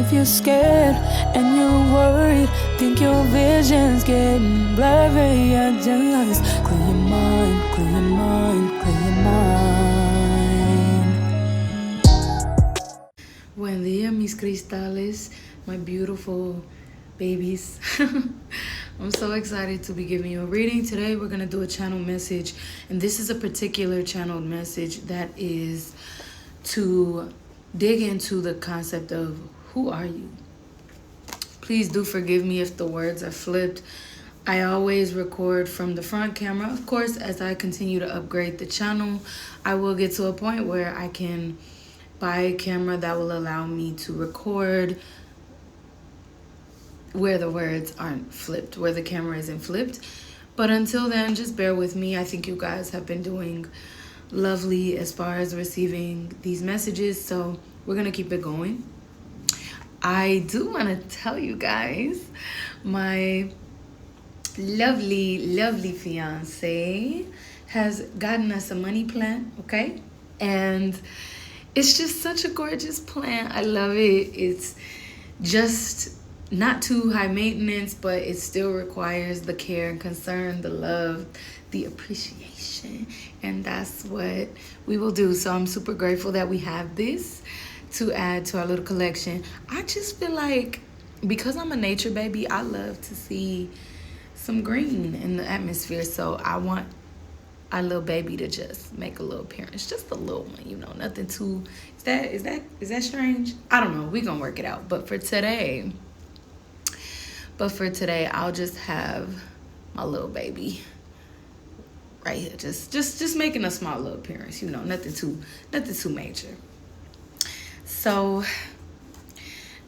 if you're scared and you're worried, think your vision's getting blurry. I just clear your mind, clear your mind, clear your mind. Buen día, mis cristales, my beautiful babies. I'm so excited to be giving you a reading. Today we're going to do a channel message, and this is a particular channeled message that is to dig into the concept of who are you. Please do forgive me if the words are flipped. I always record from the front camera. Of course, as I continue to upgrade the channel, I will get to a point where I can buy a camera that will allow me to record where the words aren't flipped, where the camera isn't flipped. But until then, just bear with me. I think you guys have been doing lovely as far as receiving these messages, so we're gonna keep it going. I do want to tell you guys, my lovely fiance has gotten us a money plant, okay? And it's just such a gorgeous plant. I love it. It's just not too high maintenance, but it still requires the care and concern, the love, the appreciation, and that's what we will do. So I'm super grateful that we have this to add to our little collection. I just feel like, because I'm a nature baby, I love to see some green in the atmosphere. So I want our little baby to just make a little appearance, just a little one, you know, nothing too. Is that strange? I don't know. We're gonna work it out. But for today, I'll just have my little baby right here, just making a small little appearance, you know, nothing too major. So,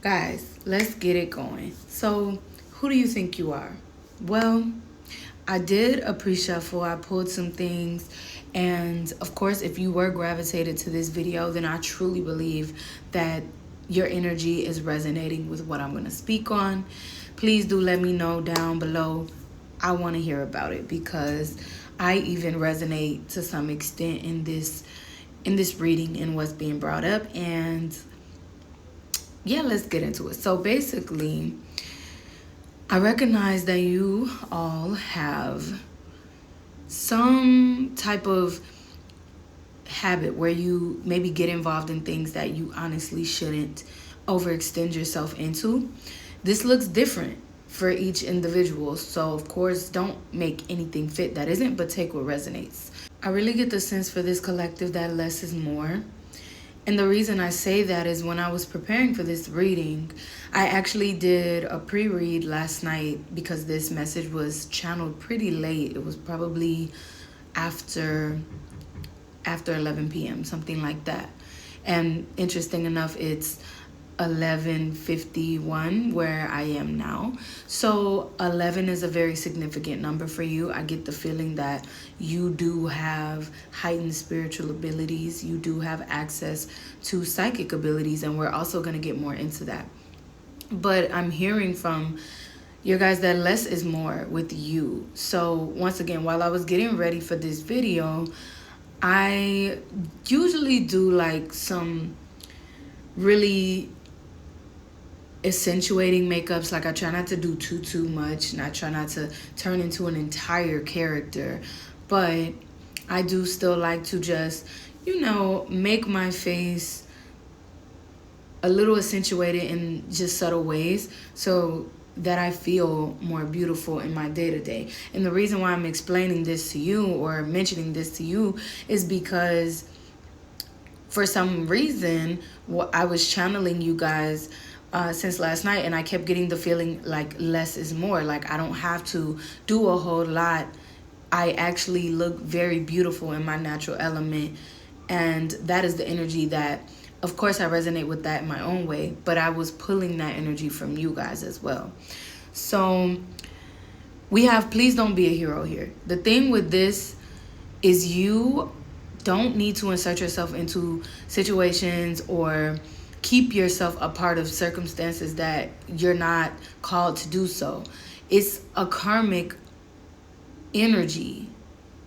guys, let's get it going. So, who do you think you are? Well, I did a pre-shuffle. I pulled some things, and of course, if you were gravitated to this video, then I truly believe that your energy is resonating with what I'm going to speak on. Please do let me know down below. I want to hear about it, because I even resonate to some extent in this reading and what's being brought up. And yeah, let's get into it. So basically, I recognize that you all have some type of habit where you maybe get involved in things that you honestly shouldn't overextend yourself into. This looks different for each individual, so of course don't make anything fit that isn't, but take what resonates. I really get the sense for this collective that less is more. And the reason I say that is, when I was preparing for this reading, I actually did a pre-read last night, because this message was channeled pretty late. It was probably after 11 p.m., something like that. And interesting enough, it's 11:51 where I am now. So 11 is a very significant number for you. I get the feeling that you do have heightened spiritual abilities. You do have access to psychic abilities, and we're also going to get more into that. But I'm hearing from you guys that less is more with you. So once again, while I was getting ready for this video, I usually do like some really accentuating makeups. Like, I try not to do too much, and I try not to turn into an entire character, but I do still like to just, you know, make my face a little accentuated in just subtle ways, so that I feel more beautiful in my day-to-day. And the reason why I'm explaining this to you, or mentioning this to you, is because for some reason I was channeling you guys since last night, and I kept getting the feeling like less is more. Like, I don't have to do a whole lot. I actually look very beautiful in my natural element, and that is the energy that, of course, I resonate with that in my own way, but I was pulling that energy from you guys as well. So we have please don't be a hero here. The thing with this is, you don't need to insert yourself into situations or keep yourself a part of circumstances that you're not called to do so. It's a karmic energy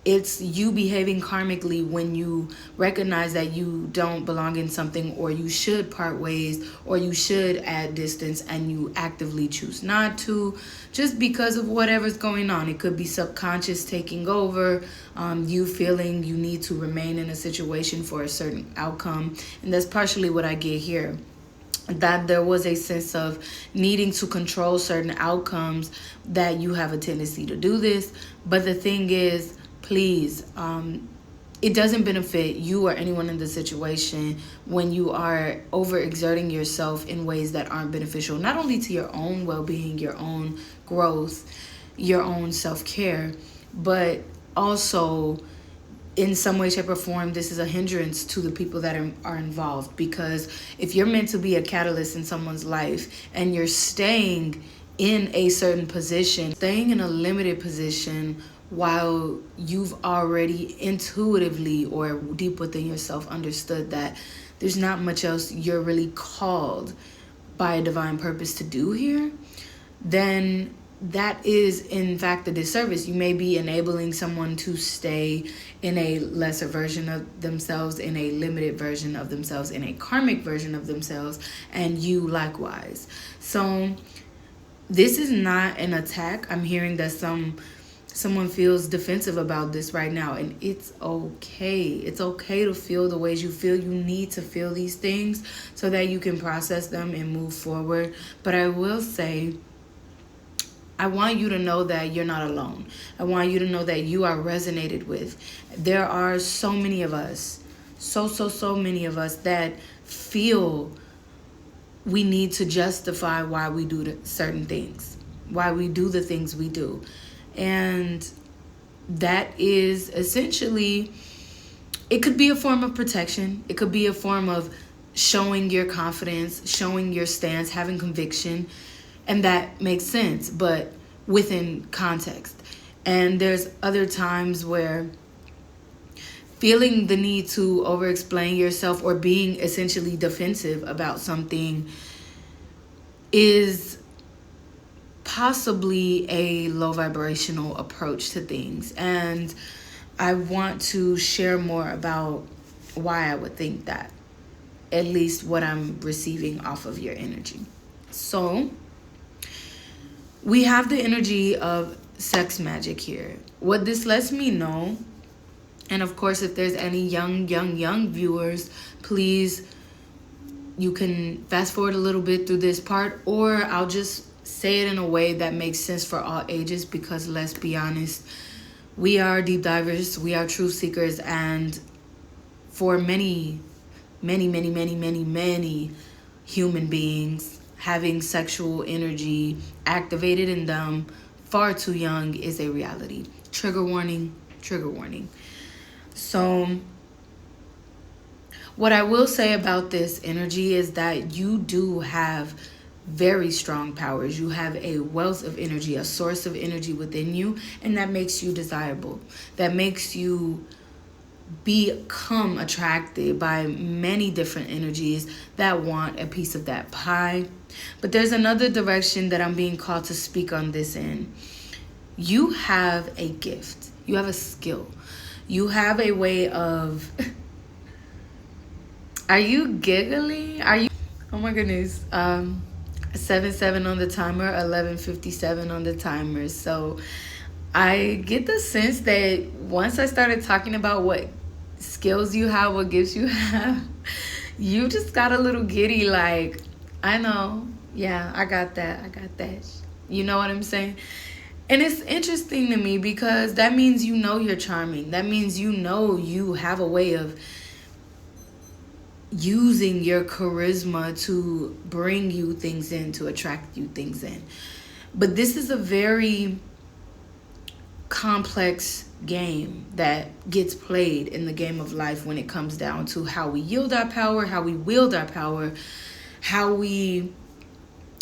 It's you behaving karmically when you recognize that you don't belong in something, or you should part ways, or you should add distance, and you actively choose not to, just because of whatever's going on. It could be subconscious taking over, you feeling you need to remain in a situation for a certain outcome. And that's partially what I get here, that there was a sense of needing to control certain outcomes, that you have a tendency to do this. But the thing is, please, it doesn't benefit you or anyone in the situation when you are overexerting yourself in ways that aren't beneficial, not only to your own well-being, your own growth, your own self-care, but also in some way, shape, or form, this is a hindrance to the people that are involved. Because if you're meant to be a catalyst in someone's life, and you're staying in a certain position, staying in a limited position, while you've already intuitively or deep within yourself understood that there's not much else you're really called by a divine purpose to do here, then that is in fact a disservice. You may be enabling someone to stay in a lesser version of themselves, in a limited version of themselves, in a karmic version of themselves, and you likewise. So this is not an attack. I'm hearing that someone feels defensive about this right now, and it's okay. It's okay to feel the ways you feel. You need to feel these things so that you can process them and move forward. But I will say, I want you to know that you're not alone. I want you to know that you are resonated with. There are so many of us, so many of us that feel we need to justify why we do certain things, why we do the things we do. And that is essentially, it could be a form of protection. It could be a form of showing your confidence, showing your stance, having conviction. And that makes sense, but within context. And there's other times where feeling the need to over-explain yourself, or being essentially defensive about something, is possibly a low vibrational approach to things. And I want to share more about why I would think that, at least what I'm receiving off of your energy. So we have the energy of sex magic here. What this lets me know, and of course, if there's any young viewers, please, you can fast forward a little bit through this part, or I'll just say it in a way that makes sense for all ages, because let's be honest, we are deep divers, we are truth seekers, and for many human beings, having sexual energy activated in them far too young is a reality. Trigger warning, trigger warning. So what I will say about this energy is that you do have very strong powers. You have a wealth of energy, a source of energy within you, and that makes you desirable. That makes you become attracted by many different energies that want a piece of that pie. But there's another direction that I'm being called to speak on this in. You have a gift. You have a skill. You have a way of... Are you giggling? Are you... Oh my goodness. 7:07 on the timer, 11:57 on the timer. So I get the sense that once I started talking about what skills you have, what gifts you have, you just got a little giddy, like, I know, yeah, I got that. You know what I'm saying? And it's interesting to me, because that means you know you're charming. That means you know you have a way of using your charisma to bring you things in, to attract you things in. But this is a very complex game that gets played in the game of life when it comes down to how we yield our power, how we wield our power, how we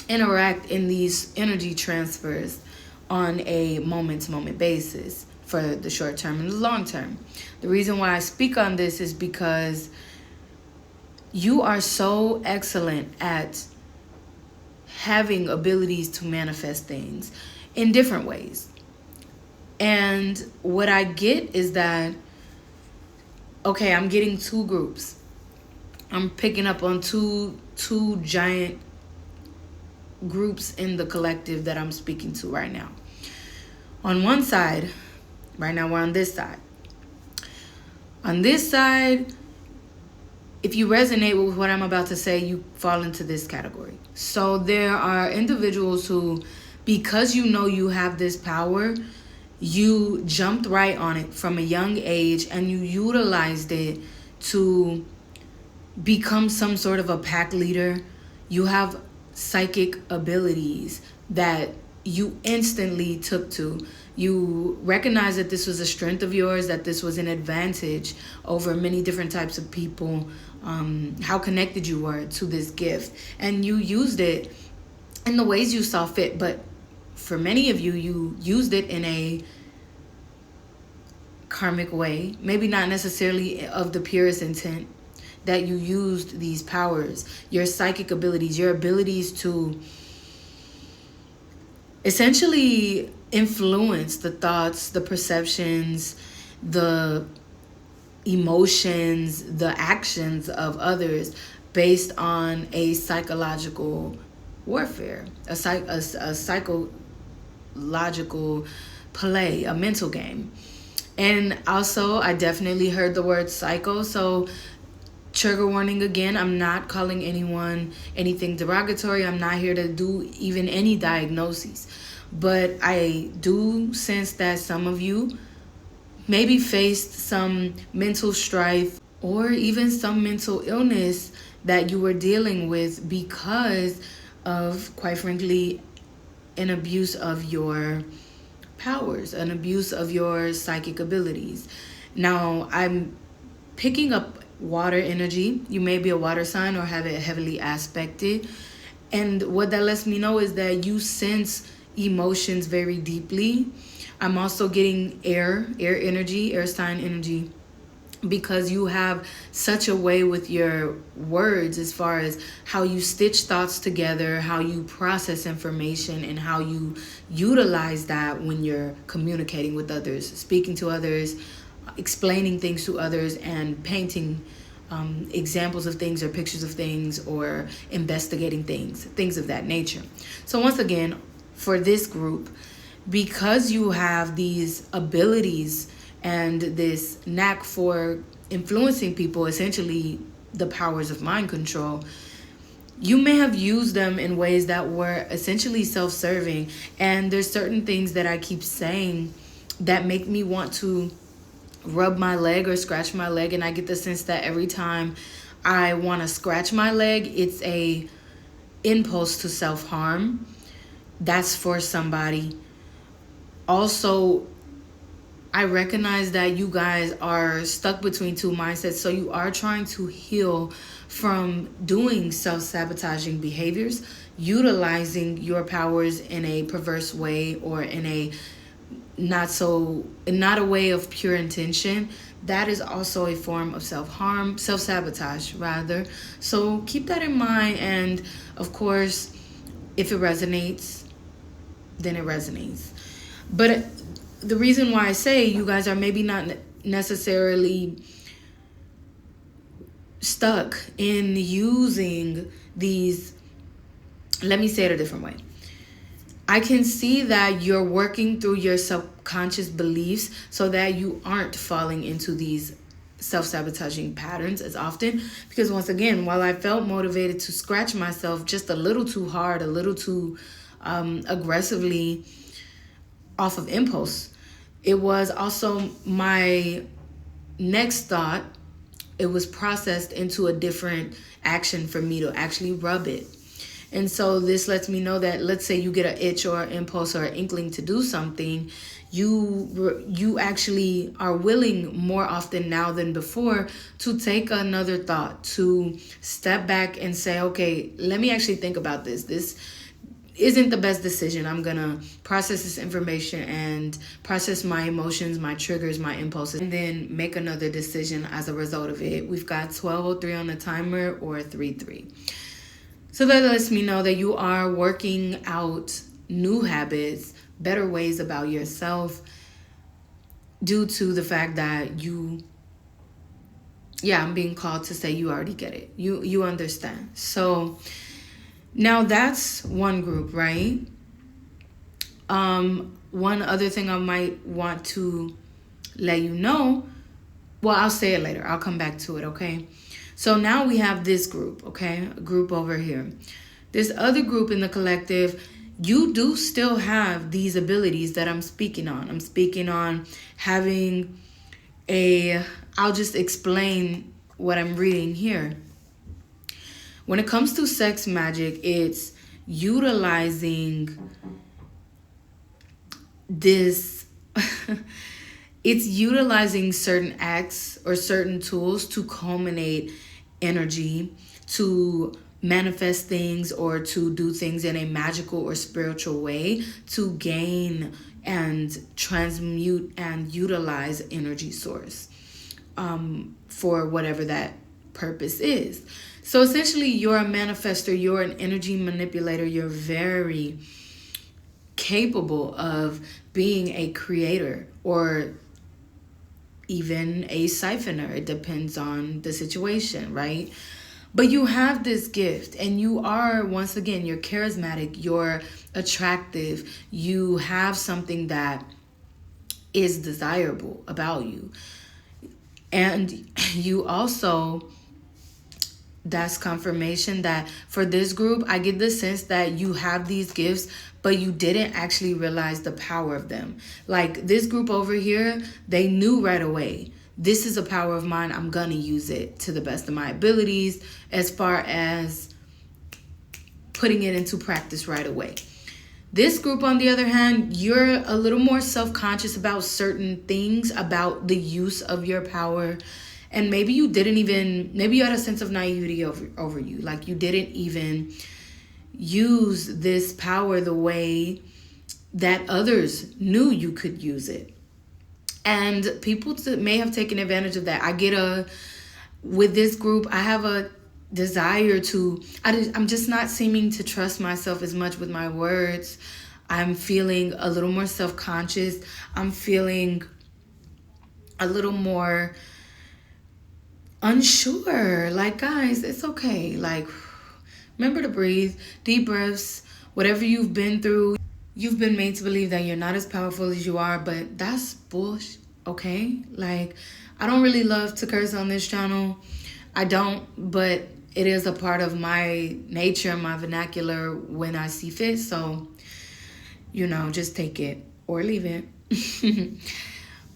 interact in these energy transfers on a moment-to-moment basis for the short term and the long term. The reason why I speak on this is because you are so excellent at having abilities to manifest things in different ways. And what I get is that, okay, I'm getting two groups. I'm picking up on two giant groups in the collective that I'm speaking to right now. On one side, right now we're on this side. On this side, if you resonate with what I'm about to say, you fall into this category. So there are individuals who, because you know you have this power, you jumped right on it from a young age and you utilized it to become some sort of a pack leader. You have psychic abilities that you instantly took to. You recognize that this was a strength of yours, that this was an advantage over many different types of people, how connected you were to this gift. And you used it in the ways you saw fit. But for many of you, you used it in a karmic way, maybe not necessarily of the purest intent, that you used these powers, your psychic abilities, your abilities to essentially influence the thoughts, the perceptions, the emotions, the actions of others based on a psychological warfare, a psychological play, a mental game. And also, I definitely heard the word psycho, so trigger warning again, I'm not calling anyone anything derogatory. I'm not here to do even any diagnoses. But I do sense that some of you maybe faced some mental strife or even some mental illness that you were dealing with because of, quite frankly, an abuse of your powers, an abuse of your psychic abilities. Now, I'm picking up water energy. You may be a water sign or have it heavily aspected. And what that lets me know is that you sense emotions very deeply. I'm also getting air energy, air sign energy, because you have such a way with your words as far as how you stitch thoughts together, how you process information, and how you utilize that when you're communicating with others, speaking to others, explaining things to others, and painting examples of things or pictures of things or investigating things of that nature. So once again, for this group, because you have these abilities and this knack for influencing people, essentially the powers of mind control, you may have used them in ways that were essentially self-serving. And there's certain things that I keep saying that make me want to rub my leg or scratch my leg, and I get the sense that every time I want to scratch my leg, it's a impulse to self-harm. That's for somebody. Also, I recognize that you guys are stuck between two mindsets, so you are trying to heal from doing self-sabotaging behaviors, utilizing your powers in a perverse way or in a not a way of pure intention. That is also a form of self-harm, self-sabotage rather. So keep that in mind, and of course, if it resonates, then it resonates. But the reason why I say you guys are maybe not necessarily stuck in using these, let me say it a different way. I can see that you're working through your subconscious beliefs so that you aren't falling into these self-sabotaging patterns as often. Because once again, while I felt motivated to scratch myself just a little too hard, a little too aggressively off of impulse, it was also my next thought. It was processed into a different action for me to actually rub it. And so this lets me know that, let's say you get an itch or an impulse or an inkling to do something, you actually are willing more often now than before to take another thought, to step back and say, okay, let me actually think about this. This isn't the best decision. I'm going to process this information and process my emotions, my triggers, my impulses, and then make another decision as a result of it. We've got 12:03 on the timer, or 3:03. So that lets me know that you are working out new habits, better ways about yourself, due to the fact that I'm being called to say you already get it. You understand. So now that's one group, right? One other thing I might want to let you know, well, I'll say it later. I'll come back to it, okay? So now we have this group, okay? A group over here. This other group in the collective, you do still have these abilities that I'm speaking on. I'm speaking on having I'll just explain what I'm reading here. When it comes to sex magic, it's utilizing this it's utilizing certain acts or certain tools to culminate energy, to manifest things, or to do things in a magical or spiritual way to gain and transmute and utilize energy source for whatever that purpose is. So essentially, you're a manifester, you're an energy manipulator, you're very capable of being a creator or even a siphoner. It depends on the situation, right? But you have this gift, and you are, once again, you're charismatic, you're attractive, you have something that is desirable about you. And you also, that's confirmation that for this group, I get the sense that you have these gifts, but you didn't actually realize the power of them. Like this group over here, they knew right away, this is a power of mine. I'm going to use it to the best of my abilities as far as putting it into practice right away. This group, on the other hand, you're a little more self-conscious about certain things, about the use of your power. And maybe you had a sense of naivety over you. Like you didn't even use this power the way that others knew you could use it. And people may have taken advantage of that. With this group, I have a desire I'm just not seeming to trust myself as much with my words. I'm feeling a little more self-conscious. I'm feeling a little more unsure. Like, guys, it's okay. Like, remember to breathe, deep breaths, whatever you've been through. You've been made to believe that you're not as powerful as you are, but that's bullshit, okay? Like, I don't really love to curse on this channel. I don't, but it is a part of my nature, my vernacular when I see fit. So, just take it or leave it.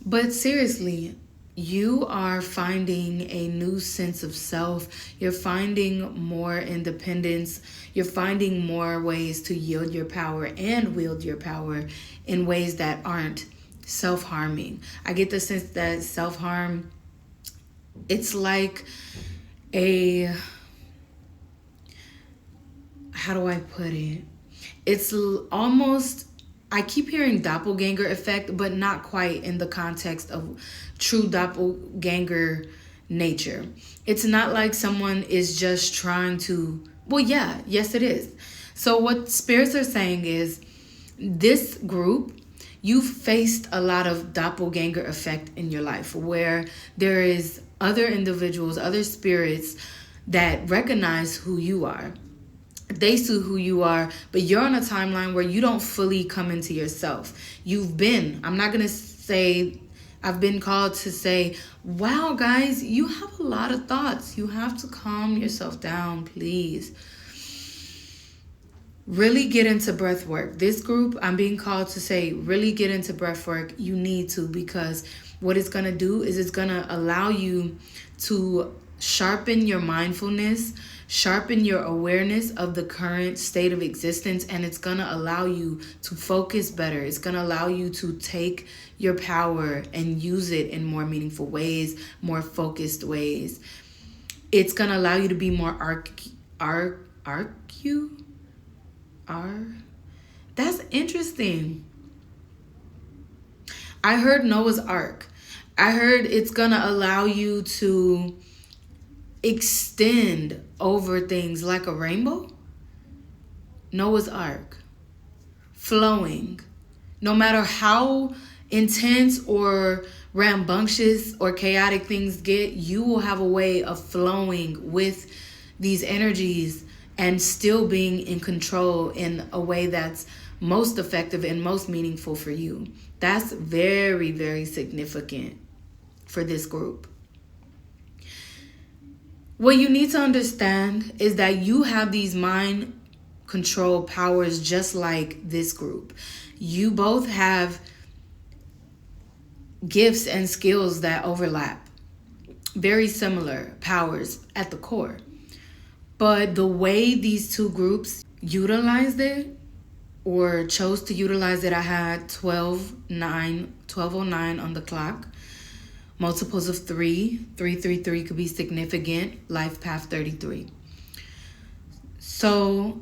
But seriously, you are finding a new sense of self. You're finding more independence. You're finding more ways to yield your power and wield your power in ways that aren't self-harming. I get the sense that self-harm, it's like how do I put it? It's almost, I keep hearing doppelganger effect, but not quite in the context of true doppelganger nature. It's not like someone is just trying to, yes it is. So what spirits are saying is, this group, you've faced a lot of doppelganger effect in your life where there is other individuals, other spirits that recognize who you are. They see who you are, but you're on a timeline where you don't fully come into yourself. I'm not going to say, I've been called to say, wow, guys, you have a lot of thoughts. You have to calm yourself down, please. Really get into breath work. This group, I'm being called to say, really get into breath work. You need to, because what it's going to do is it's going to allow you to sharpen your mindfulness, sharpen your awareness of the current state of existence, and it's going to allow you to focus better. It's going to allow you to take your power and use it in more meaningful ways, more focused ways. It's going to allow you to be more that's interesting. I heard Noah's Ark. I heard it's going to allow you to extend over things like a rainbow. Noah's Ark. Flowing. No matter how intense or rambunctious or chaotic things get, you will have a way of flowing with these energies and still being in control in a way that's most effective and most meaningful for you. That's very, very significant for this group. What you need to understand is that you have these mind control powers just like this group. You both have gifts and skills that overlap. Very similar powers at the core. But the way these two groups utilized it or chose to utilize it, I had 1209 on the clock. Multiples of 333 could be significant. Life path 33. So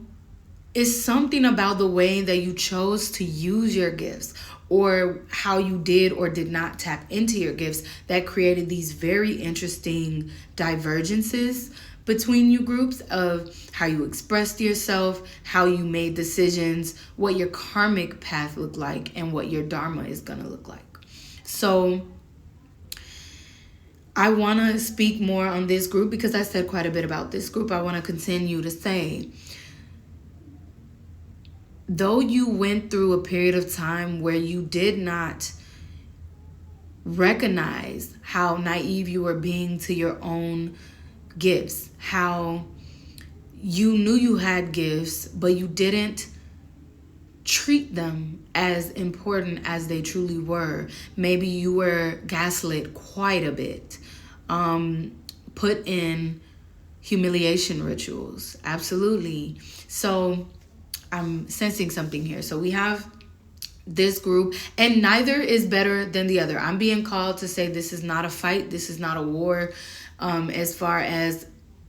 it's something about the way that you chose to use your gifts or how you did or did not tap into your gifts that created these very interesting divergences between you groups of how you expressed yourself, how you made decisions, what your karmic path looked like, and what your dharma is going to look like. So I want to speak more on this group because I said quite a bit about this group. I want to continue to say, though you went through a period of time where you did not recognize how naive you were being to your own gifts, how you knew you had gifts, but you didn't treat them as important as they truly were. Maybe you were gaslit quite a bit, put in humiliation rituals. Absolutely. So I'm sensing something here. So we have this group, and neither is better than the other. I'm being called to say this is not a fight. This is not a war. As far as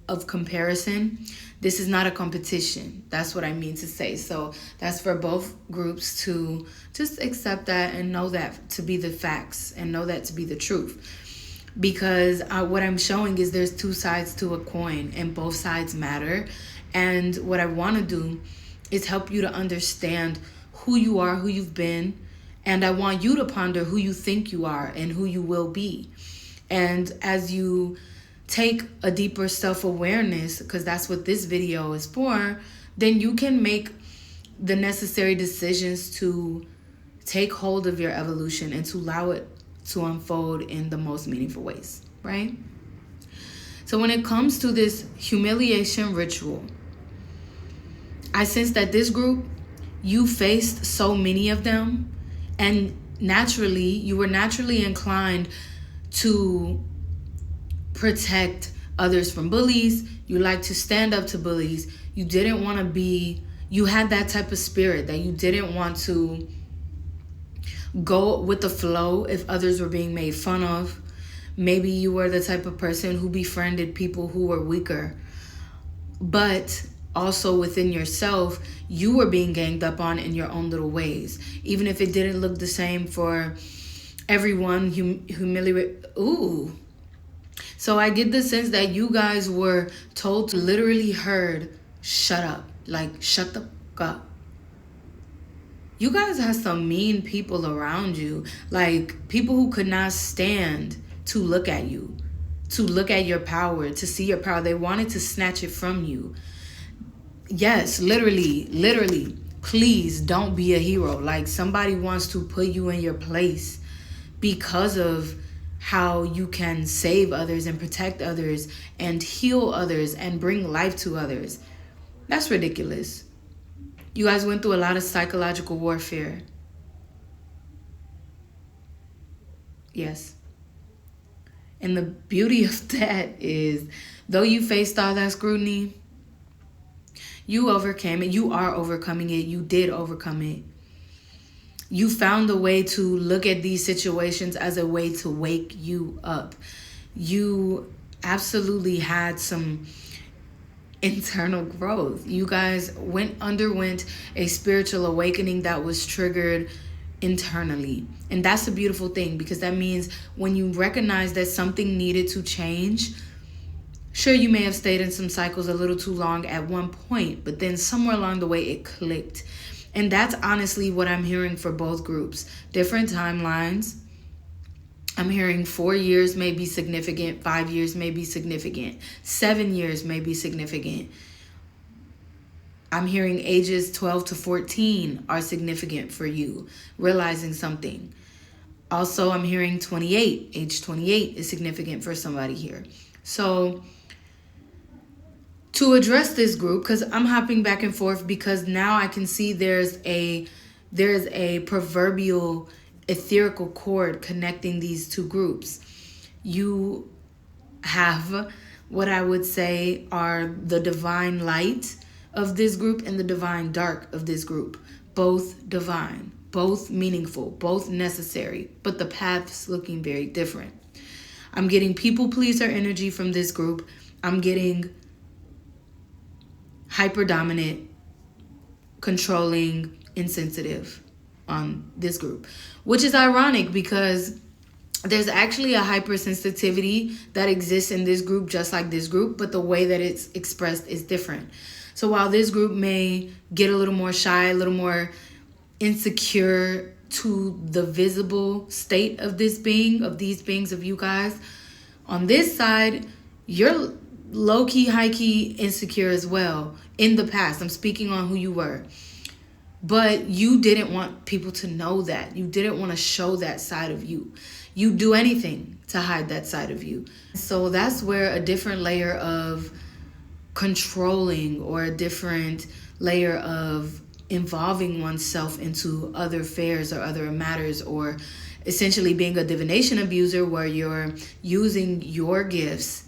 of comparison, this is not a competition. That's what I mean to say. So that's for both groups to just accept that and know that to be the facts and know that to be the truth. Because what I'm showing is there's two sides to a coin and both sides matter. And what I want to do is help you to understand who you are, who you've been. And I want you to ponder who you think you are and who you will be. And as you take a deeper self-awareness, because that's what this video is for, then you can make the necessary decisions to take hold of your evolution and to allow it to unfold in the most meaningful ways, right? So when it comes to this humiliation ritual, I sense that this group, you faced so many of them, and naturally, you were naturally inclined to protect others from bullies. You like to stand up to bullies. You didn't want to be, you had that type of spirit that you didn't want to go with the flow if others were being made fun of. Maybe you were the type of person who befriended people who were weaker. But also within yourself, you were being ganged up on in your own little ways. Even if it didn't look the same for everyone, Ooh. So I get the sense that you guys were told to literally heard, shut up. Like, shut the fuck up. You guys had some mean people around you. Like, people who could not stand to look at you, to look at your power, to see your power. They wanted to snatch it from you. Yes, literally, please don't be a hero. Like, somebody wants to put you in your place because of how you can save others and protect others and heal others and bring life to others. That's ridiculous. You guys went through a lot of psychological warfare. Yes. And the beauty of that is, though you faced all that scrutiny, you overcame it. You are overcoming it. You did overcome it. You found a way to look at these situations as a way to wake you up. You absolutely had some internal growth. You guys underwent a spiritual awakening that was triggered internally. And that's a beautiful thing, because that means when you recognize that something needed to change, sure, you may have stayed in some cycles a little too long at one point, but then somewhere along the way it clicked. And that's honestly what I'm hearing for both groups. Different timelines. I'm hearing 4 years may be significant, 5 years may be significant, 7 years may be significant. I'm hearing ages 12 to 14 are significant for you, realizing something. Also, I'm hearing 28. Age 28 is significant for somebody here. So, to address this group, because I'm hopping back and forth, because now I can see there's a proverbial etherical cord connecting these two groups. You have what I would say are the divine light of this group and the divine dark of this group. Both divine, both meaningful, both necessary, but the paths looking very different. I'm getting people pleaser energy from this group. I'm getting hyper dominant, controlling, insensitive on this group, which is ironic because there's actually a hypersensitivity that exists in this group just like this group, but the way that it's expressed is different. So while this group may get a little more shy, a little more insecure to the visible state of this being, of these beings, of you guys, on this side, you're low-key, high-key insecure as well in the past. I'm speaking on who you were. But you didn't want people to know that. You didn't want to show that side of you. You do anything to hide that side of you. So that's where a different layer of controlling or a different layer of involving oneself into other affairs or other matters, or essentially being a divination abuser where you're using your gifts,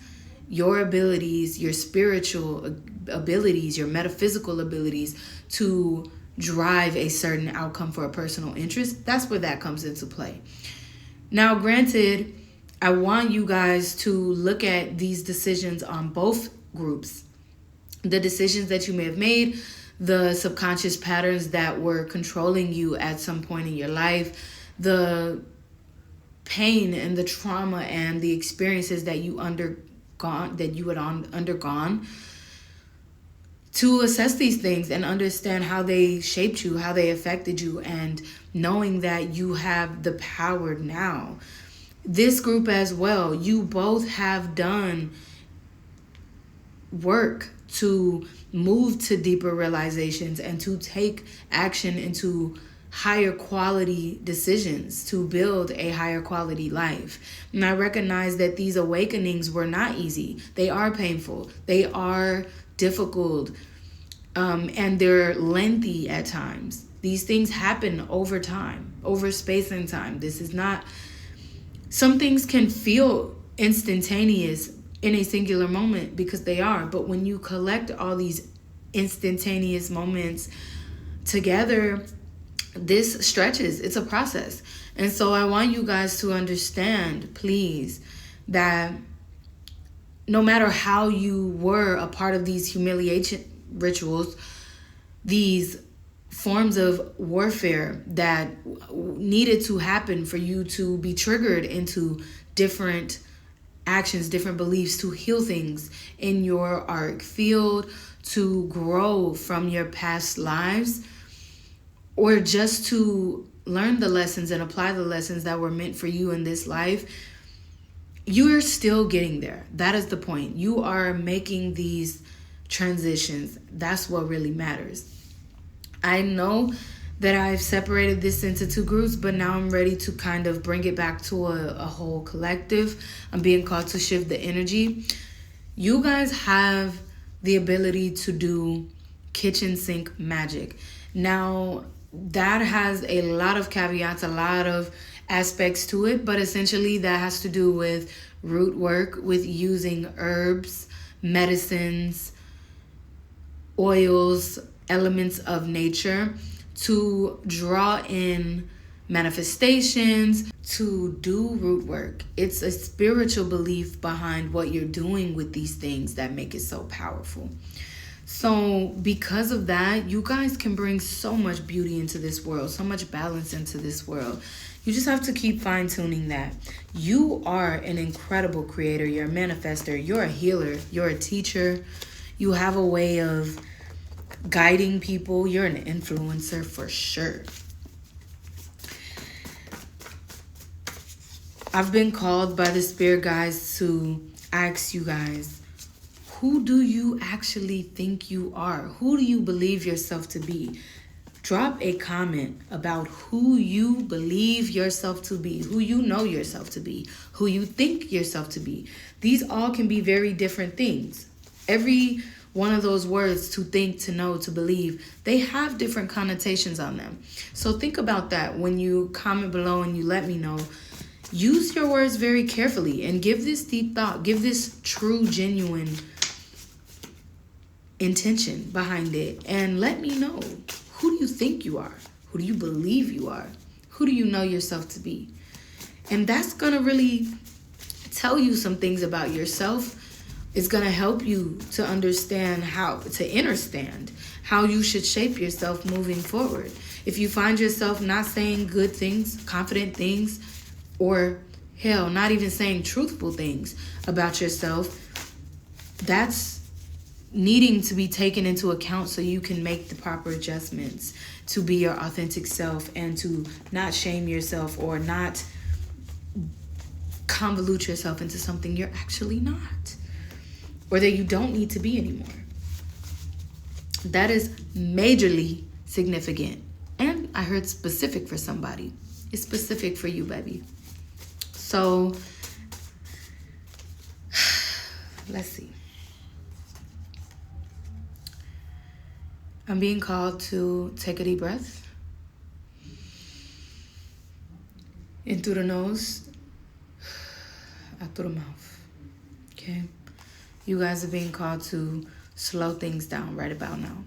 your abilities, your spiritual abilities, your metaphysical abilities to drive a certain outcome for a personal interest. That's where that comes into play. Now, granted, I want you guys to look at these decisions on both groups. The decisions that you may have made, the subconscious patterns that were controlling you at some point in your life, the pain and the trauma and the experiences that you had undergone, to assess these things and understand how they shaped you, how they affected you, and knowing that you have the power now. This group as well, you both have done work to move to deeper realizations and to take action into higher quality decisions to build a higher quality life. And I recognize that these awakenings were not easy. They are painful. They are difficult. And they're lengthy at times. These things happen over time, over space and time. This is not... Some things can feel instantaneous in a singular moment because they are. But when you collect all these instantaneous moments together, this stretches. It's a process. And so I want you guys to understand, please, that no matter how you were a part of these humiliation rituals, these forms of warfare that needed to happen for you to be triggered into different actions, different beliefs, to heal things in your arc field, to grow from your past lives, or just to learn the lessons and apply the lessons that were meant for you in this life, you are still getting there. That is the point. You are making these transitions. That's what really matters. I know that I've separated this into two groups, but now I'm ready to kind of bring it back to a whole collective. I'm being called to shift the energy. You guys have the ability to do kitchen sink magic. Now, that has a lot of caveats, a lot of aspects to it, but essentially that has to do with root work, with using herbs, medicines, oils, elements of nature to draw in manifestations, to do root work. It's a spiritual belief behind what you're doing with these things that make it so powerful. So because of that, you guys can bring so much beauty into this world, so much balance into this world. You just have to keep fine-tuning that. You are an incredible creator. You're a manifester. You're a healer. You're a teacher. You have a way of guiding people. You're an influencer for sure. I've been called by the spirit guides to ask you guys, who do you actually think you are? Who do you believe yourself to be? Drop a comment about who you believe yourself to be, who you know yourself to be, who you think yourself to be. These all can be very different things. Every one of those words, to think, to know, to believe, they have different connotations on them. So think about that when you comment below and you let me know. Use your words very carefully and give this deep thought, give this true, genuine intention behind it, and let me know. Who do you think you are? Who do you believe you are? Who do you know yourself to be? And that's going to really tell you some things about yourself. It's going to help you to understand understand how you should shape yourself moving forward. If you find yourself not saying good things, confident things, or hell, not even saying truthful things about yourself, that's needing to be taken into account so you can make the proper adjustments to be your authentic self and to not shame yourself or not convolute yourself into something you're actually not, or that you don't need to be anymore. That is majorly significant. And I heard specific for somebody. It's specific for you, baby. So let's see. I'm being called to take a deep breath in through the nose, out through the mouth. Okay? You guys are being called to slow things down right about now.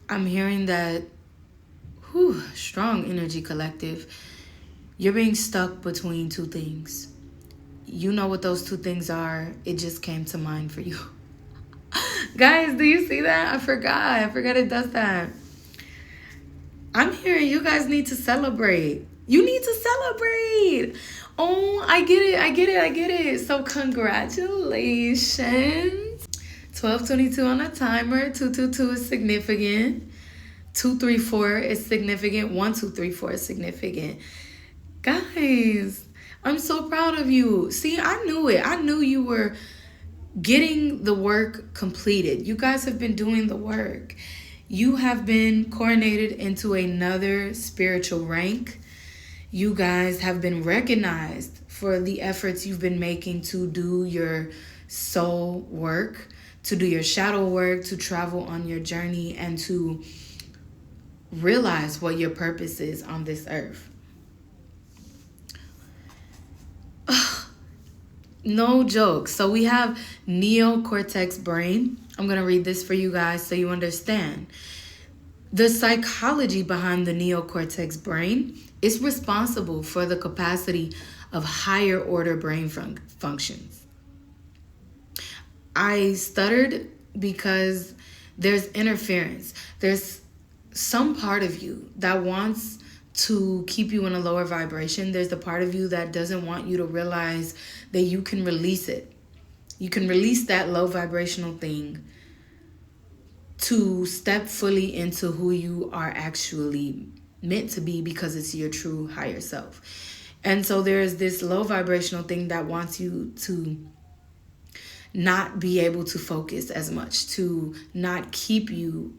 I'm hearing that, strong energy collective. You're being stuck between two things. You know what those two things are. It just came to mind for you. Guys, do you see that? I forgot it does that. I'm hearing you guys need to celebrate. You need to celebrate. Oh, I get it. So congratulations. 12:22 on the timer. 222 is significant. 234 is significant. 1234 is significant. Guys, I'm so proud of you. See, I knew it. I knew you were getting the work completed. You guys have been doing the work. You have been coronated into another spiritual rank. You guys have been recognized for the efforts you've been making to do your soul work, to do your shadow work, to travel on your journey, and to realize what your purpose is on this earth. No joke. So we have neocortex brain. I'm going to read this for you guys so you understand. The psychology behind the neocortex brain is responsible for the capacity of higher order brain functions. I stuttered because there's interference. There's some part of you that wants to keep you in a lower vibration. There's the part of you that doesn't want you to realize that you can release it. You can release that low vibrational thing to step fully into who you are actually meant to be, because it's your true higher self. And so there's this low vibrational thing that wants you to not be able to focus as much, to not keep you.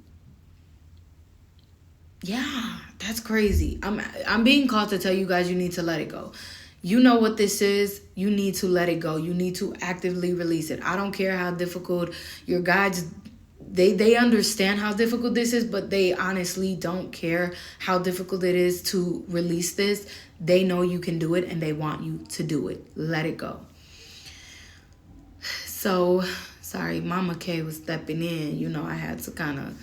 Yeah, that's crazy. I'm being called to tell you guys you need to let it go. You know what this is. You need to let it go. You need to actively release it. I don't care how difficult your guides, they understand how difficult this is, but they honestly don't care how difficult it is to release this. They know you can do it and they want you to do it. Let it go. So, sorry, Mama K was stepping in. You know, I had to kind of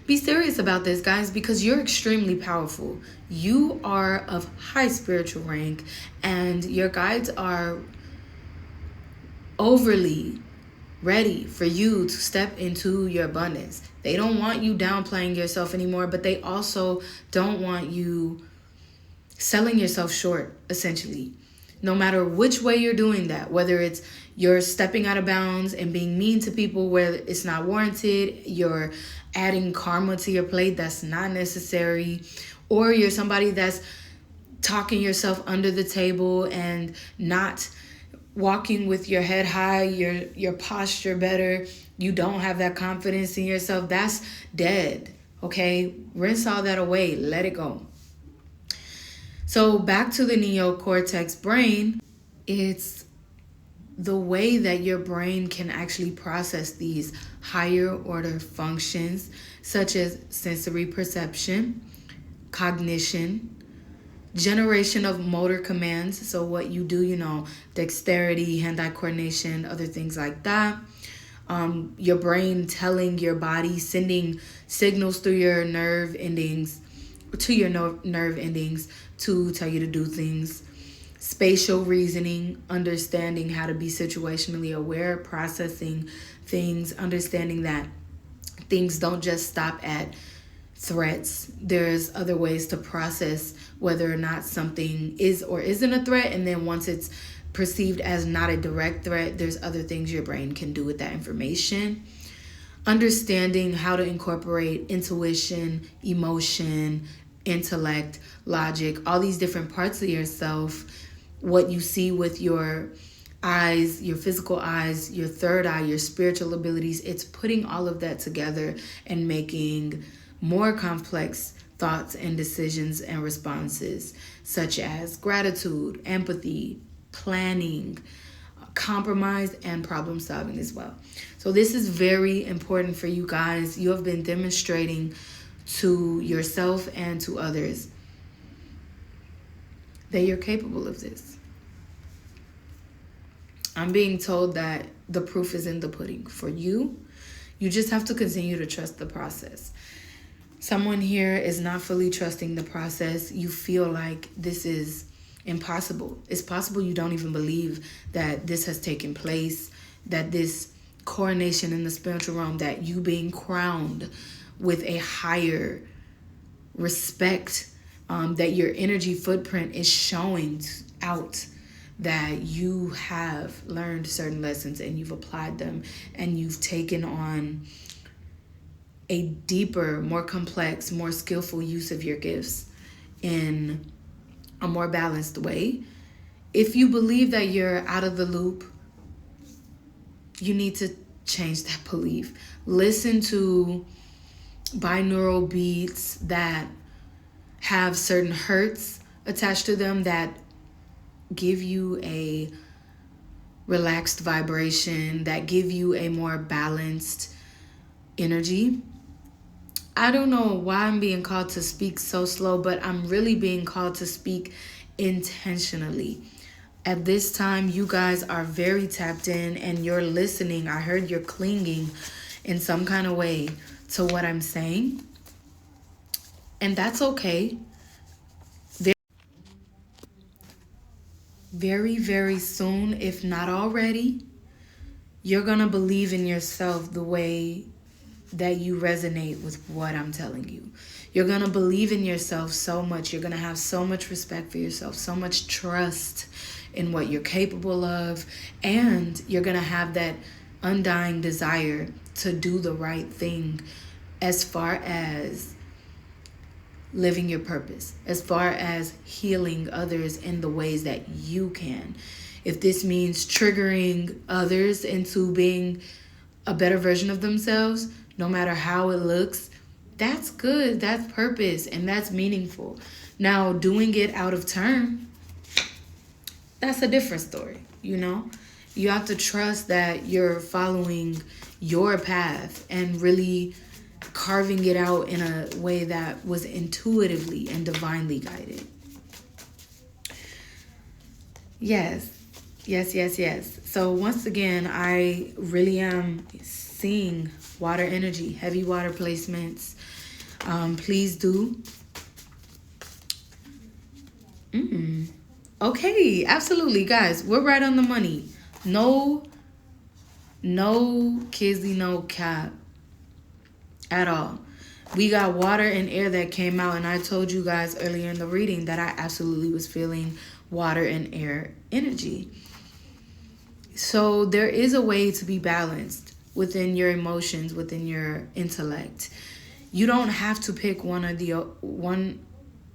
be serious about this, guys, because you're extremely powerful. You are of high spiritual rank, and your guides are overly ready for you to step into your abundance. They don't want you downplaying yourself anymore, but they also don't want you selling yourself short, essentially. No matter which way you're doing that, whether it's you're stepping out of bounds and being mean to people where it's not warranted, you're adding karma to your plate that's not necessary, or you're somebody that's talking yourself under the table and not walking with your head high, your posture better, you don't have that confidence in yourself, that's dead. Okay, rinse all that away, let it go. So back to the neocortex brain, it's the way that your brain can actually process these higher order functions, such as sensory perception, cognition, generation of motor commands. So what you do, you know, dexterity, hand-eye coordination, other things like that. Your brain telling your body, sending signals through your nerve endings, to your nerve endings to tell you to do things. Spatial reasoning, understanding how to be situationally aware, processing things, understanding that things don't just stop at threats. There's other ways to process whether or not something is or isn't a threat. And then once it's perceived as not a direct threat, there's other things your brain can do with that information. Understanding how to incorporate intuition, emotion, intellect, logic, all these different parts of yourself, what you see with your eyes, your physical eyes, your third eye, your spiritual abilities. It's putting all of that together and making more complex thoughts and decisions and responses, such as gratitude, empathy, planning, compromise, and problem solving as well. So this is very important for you guys. You have been demonstrating to yourself and to others that you're capable of this. I'm being told that the proof is in the pudding for you. You just have to continue to trust the process. Someone here is not fully trusting the process. You feel like this is impossible. It's possible you don't even believe that this has taken place, that this coronation in the spiritual realm, that you being crowned with a higher respect, that your energy footprint is showing out, that you have learned certain lessons and you've applied them and you've taken on a deeper, more complex, more skillful use of your gifts in a more balanced way. If you believe that you're out of the loop, you need to change that belief. Listen to binaural beats that have certain hertz attached to them that give you a relaxed vibration, that give you a more balanced energy. I don't know why I'm being called to speak so slow, but I'm really being called to speak intentionally. At this time, you guys are very tapped in and you're listening. I heard you're clinging in some kind of way to what I'm saying. And that's okay. Very, very soon, if not already, you're going to believe in yourself the way that you resonate with what I'm telling you. You're going to believe in yourself so much. You're going to have so much respect for yourself, so much trust in what you're capable of. And you're going to have that undying desire to do the right thing as far as living your purpose, as far as healing others in the ways that you can. If this means triggering others into being a better version of themselves, no matter how it looks, that's good, that's purpose, and that's meaningful. Now, doing it out of turn, that's a different story, you know? You have to trust that you're following your path and really carving it out in a way that was intuitively and divinely guided. Yes. So once again, I really am seeing water energy, heavy water placements. Please do. Okay, absolutely, guys. We're right on the money. No kizzy, no cap at all. We got water and air that came out, and I told you guys earlier in the reading that I absolutely was feeling water and air energy. So there is a way to be balanced within your emotions, within your intellect. You don't have to pick one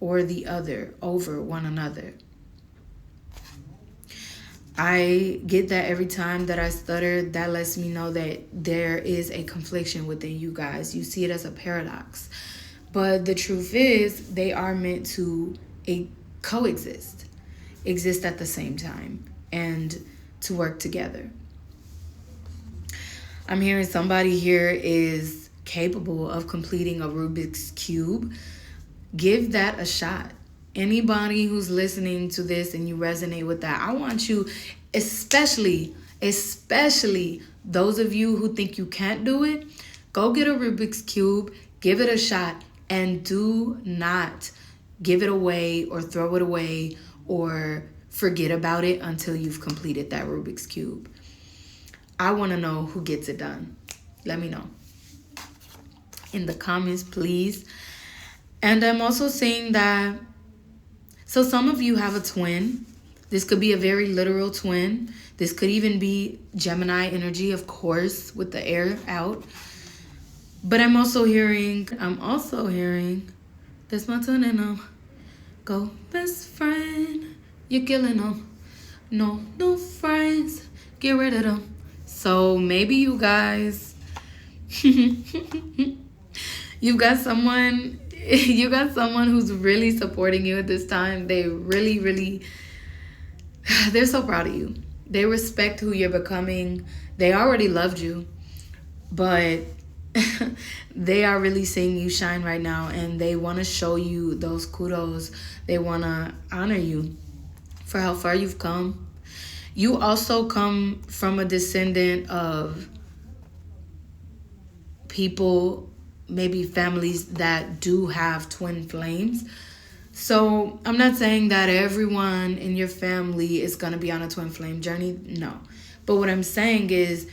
or the other over one another. I get that every time that I stutter. That lets me know that there is a confliction within you guys. You see it as a paradox. But the truth is, they are meant to coexist, exist at the same time, and to work together. I'm hearing somebody here is capable of completing a Rubik's Cube. Give that a shot. Anybody who's listening to this and you resonate with that, I want you, especially those of you who think you can't do it, go get a Rubik's Cube, give it a shot, and do not give it away or throw it away or forget about it until you've completed that Rubik's Cube. I want to know who gets it done. Let me know in the comments, please. And I'm also saying that, so some of you have a twin. This could be a very literal twin. This could even be Gemini energy, of course, with the air out. But I'm also hearing, that's my twin and go best friend, you're killing them. No friends, get rid of them. So maybe you guys, you've got someone who's really supporting you at this time. They really, they're so proud of you. They respect who you're becoming. They already loved you, but they are really seeing you shine right now, and they want to show you those kudos. They want to honor you for how far you've come. You also come from a descendant of people, maybe families that do have twin flames. So I'm not saying that everyone in your family is going to be on a twin flame journey. No. But what I'm saying is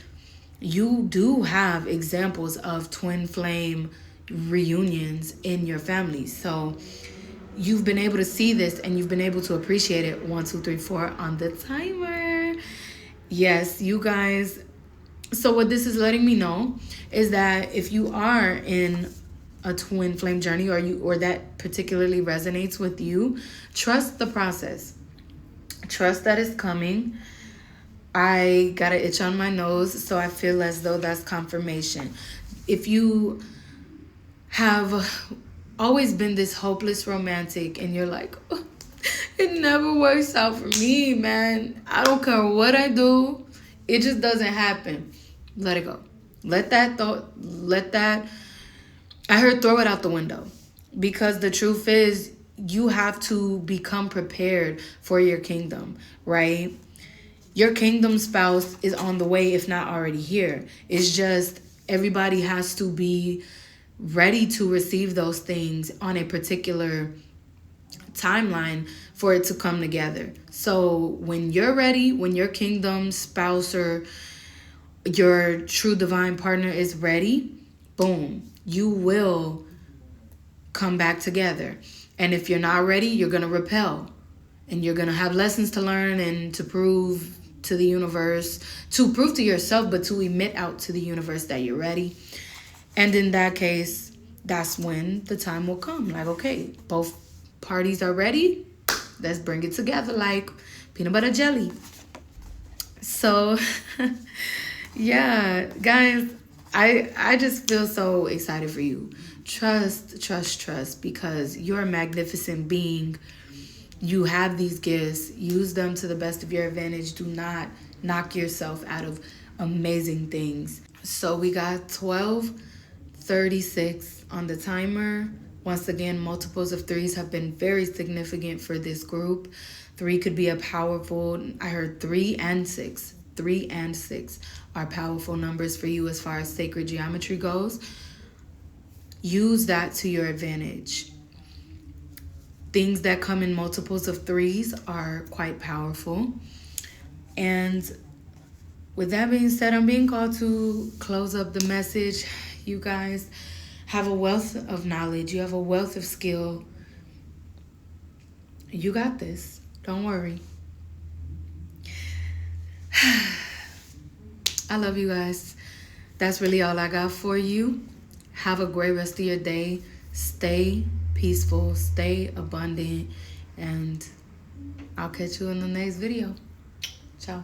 you do have examples of twin flame reunions in your family. So you've been able to see this and you've been able to appreciate it. 1, 2, 3, 4 on the timer. Yes, you guys. So what this is letting me know is that if you are in a twin flame journey, or that particularly resonates with you, trust the process. Trust that it's coming. I got an itch on my nose, so I feel as though that's confirmation. If you have always been this hopeless romantic and you're like, oh, it never works out for me, man. I don't care what I do. It just doesn't happen. Let it go. Let that, I heard throw it out the window. Because the truth is, you have to become prepared for your kingdom, right? Your kingdom spouse is on the way, if not already here. It's just everybody has to be ready to receive those things on a particular timeline for it to come together. So when you're ready, when your kingdom spouse or your true divine partner is ready, boom, you will come back together. And if you're not ready, you're going to repel. And you're going to have lessons to learn and to prove to the universe, to prove to yourself, but to emit out to the universe that you're ready. And in that case, that's when the time will come. Like, okay, both parties are ready. Let's bring it together like peanut butter jelly. So, yeah, guys, I just feel so excited for you. Trust, because you're a magnificent being. You have these gifts. Use them to the best of your advantage. Do not knock yourself out of amazing things. So we got 12:36 on the timer. Once again, multiples of threes have been very significant for this group. 3 could be a powerful, I heard 3 and 6. 3 and 6 are powerful numbers for you as far as sacred geometry goes. Use that to your advantage. Things that come in multiples of threes are quite powerful. And with that being said, I'm being called to close up the message. You guys have a wealth of knowledge. You have a wealth of skill. You got this. Don't worry. I love you guys. That's really all I got for you. Have a great rest of your day. Stay peaceful, stay abundant, and I'll catch you in the next video. Ciao.